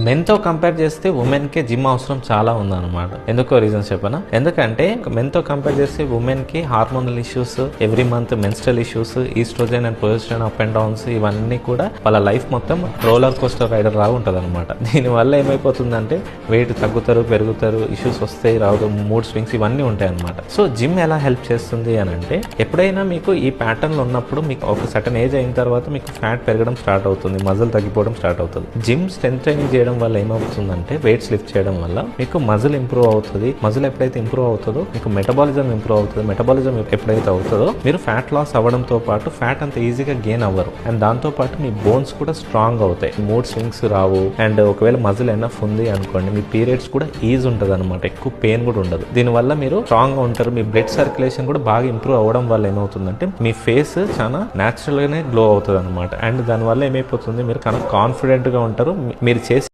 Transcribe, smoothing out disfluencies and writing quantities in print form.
మెన్తో compare చేస్తే women కి gym అవసరం చాలా ఉందన్నమాట. ఎందుకో రీజన్స్ చెప్పనా? ఎందుకంటే మెన్తో కంపేర్ చేస్తే ఉమెన్ కి hormonal issues, every month menstrual issues, estrogen and progesterone up and downs, ఇవన్నీ కూడా వాళ్ళ లైఫ్ మొత్తం రోలర్ కోస్టర్ రైడర్ లాగా ఉంటుంది అనమాట. దీనివల్ల ఏమైపోతుందంటే వెయిట్ తగ్గుతారు, పెరుగుతారు, ఇష్యూస్ వస్తాయి, రావు, మూడ్ స్వింగ్స్, ఇవన్నీ ఉంటాయి అనమాట. సో జిమ్ ఎలా హెల్ప్ చేస్తుంది అని అంటే, ఎప్పుడైనా మీకు ఈ ప్యాటర్న్ లో ఉన్నప్పుడు మీకు ఒక సర్టన్ ఏజ్ అయిన తర్వాత మీకు ఫ్యాట్ పెరగడం స్టార్ట్ అవుతుంది, మజిల్ తగ్గిపోవడం స్టార్ట్ అవుతుంది. జిమ్ స్ట్రెంత్ ట్రైనింగ్ చేయడం వల్ల ఏమవుతుందంటే, వెయిట్స్ లిఫ్ట్ చేయడం వల్ల మీకు మజిల్ ఇంప్రూవ్ అవుతుంది. మజిల్ ఎప్పుడైతే ఇంప్రూవ్ అవుతుందో మీకు మెటబాలిజం ఇంప్రూవ్ అవుతుంది. మెటబాలిజం ఎప్పుడైతే అవుతుందో మీరు ఫ్యాట్ లాస్ అవ్వడంతో పాటు ఫ్యాట్ అంత ఈజీగా గెయిన్ అవ్వరు. అండ్ దాంతో పాటు మీ బోన్స్ కూడా స్ట్రాంగ్ అవుతాయి, మూడ్ స్వింగ్స్ రావు. అండ్ ఒకవేళ మజిల్ ఎనఫ్ ఉంది అనుకోండి, మీ పీరియడ్స్ కూడా ఈజీ ఉంటుంది అనమాట, ఎక్కువ పెయిన్ కూడా ఉండదు. దీనివల్ల మీరు స్ట్రాంగ్ గా ఉంటారు. మీ బ్లడ్ సర్క్యులేషన్ కూడా బాగా ఇంప్రూవ్ అవ్వడం వల్ల ఏమవుతుందంటే మీ ఫేస్ చాలా న్యాచురల్ గానే గ్లో అవుతుంది అనమాట. అండ్ దానివల్ల ఏమైపోతుంది, మీరు కాన్ఫిడెంట్ గా ఉంటారు. మీరు చేసే